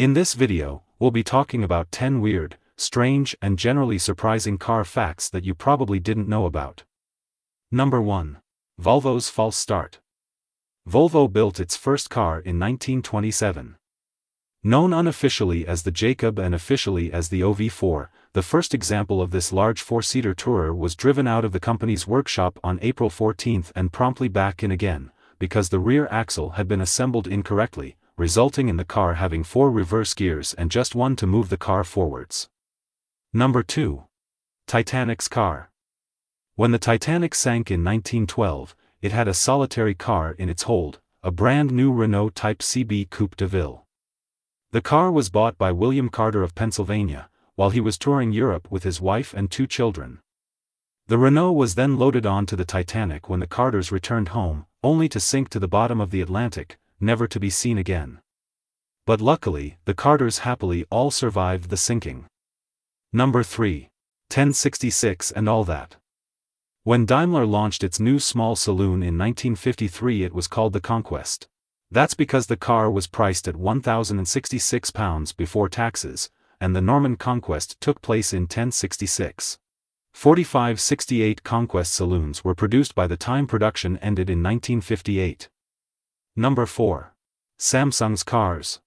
In this video, we'll be talking about 10 weird, strange and generally surprising car facts that you probably didn't know about. Number 1. Volvo's false start. Volvo built its first car in 1927. Known unofficially as the Jacob and officially as the OV4, the first example of this large four-seater tourer was driven out of the company's workshop on April 14 and promptly back in again, because the rear axle had been assembled incorrectly, resulting in the car having 4 reverse gears and just one to move the car forwards. Number 2. Titanic's car. When the Titanic sank in 1912, it had a solitary car in its hold, a brand new Renault Type CB Coupe de Ville. The car was bought by William Carter of Pennsylvania, while he was touring Europe with his wife and 2 children. The Renault was then loaded onto the Titanic when the Carters returned home, only to sink to the bottom of the Atlantic, never to be seen again. But luckily, the Carters happily all survived the sinking. Number 3. 1066 and all that. When Daimler launched its new small saloon in 1953, it was called the Conquest. That's because the car was priced at £1,066 before taxes, and the Norman Conquest took place in 1066. 45-68 Conquest saloons were produced by the time production ended in 1958. Number 4. Samsung's cars.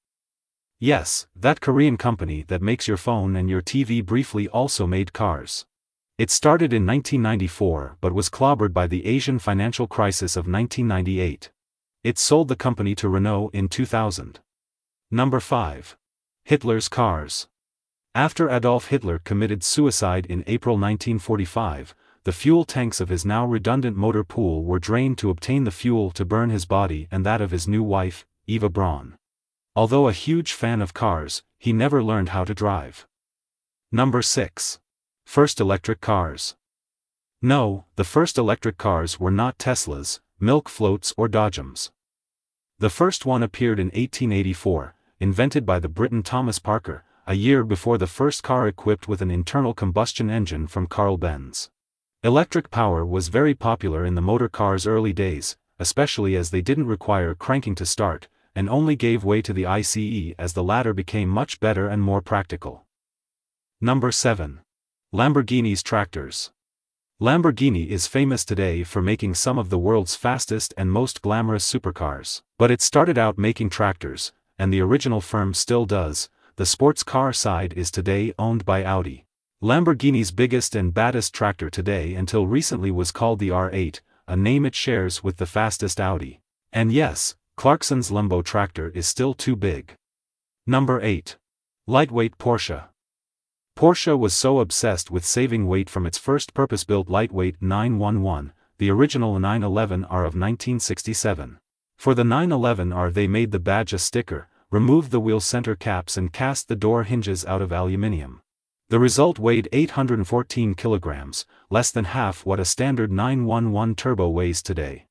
Yes, that Korean company that makes your phone and your TV briefly also made cars. It started in 1994 but was clobbered by the Asian financial crisis of 1998. It sold the company to Renault in 2000. Number 5. Hitler's cars. After Adolf Hitler committed suicide in April 1945, the fuel tanks of his now redundant motor pool were drained to obtain the fuel to burn his body and that of his new wife, Eva Braun. Although a huge fan of cars, he never learned how to drive. Number 6. First electric cars. No, the first electric cars were not Teslas, milk floats or Dodgems. The first one appeared in 1884, invented by the Briton Thomas Parker, a year before the first car equipped with an internal combustion engine from Carl Benz. Electric power was very popular in the motor car's early days, especially as they didn't require cranking to start, and only gave way to the ICE as the latter became much better and more practical. Number 7. Lamborghini's tractors. Lamborghini is famous today for making some of the world's fastest and most glamorous supercars, but it started out making tractors, and the original firm still does. The sports car side is today owned by Audi. Lamborghini's biggest and baddest tractor today until recently was called the R8, a name it shares with the fastest Audi. And yes, Clarkson's Lambo tractor is still too big. Number 8. Lightweight Porsche. Porsche was so obsessed with saving weight from its first purpose-built lightweight 911, the original 911R of 1967. For the 911R they made the badge a sticker, removed the wheel center caps and cast the door hinges out of aluminium. The result weighed 814 kilograms, less than half what a standard 911 turbo weighs today.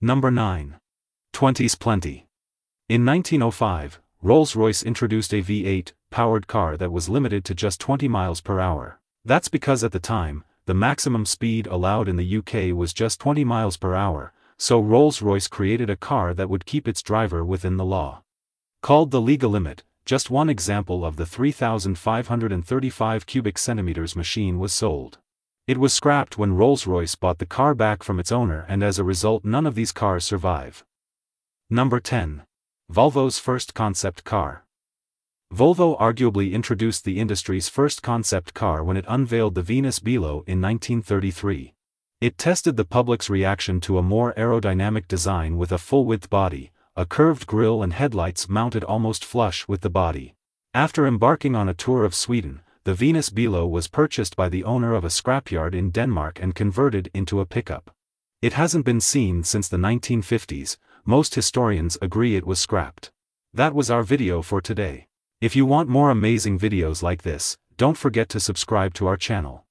Number 9. 20's Plenty. In 1905, Rolls-Royce introduced a V8 powered car that was limited to just 20 miles per hour. That's because at the time, the maximum speed allowed in the UK was just 20 miles per hour, so Rolls-Royce created a car that would keep its driver within the law. Called the legal limit, just one example of the 3,535 cubic centimeters machine was sold. It was scrapped when Rolls-Royce bought the car back from its owner, and as a result none of these cars survive. Number 10. Volvo's first concept car. Volvo arguably introduced the industry's first concept car when it unveiled the Venus Below in 1933. It tested the public's reaction to a more aerodynamic design with a full-width body, a curved grille and headlights mounted almost flush with the body. After embarking on a tour of Sweden, the Venus Below was purchased by the owner of a scrapyard in Denmark and converted into a pickup. It hasn't been seen since the 1950s, most historians agree it was scrapped. That was our video for today. If you want more amazing videos like this, don't forget to subscribe to our channel.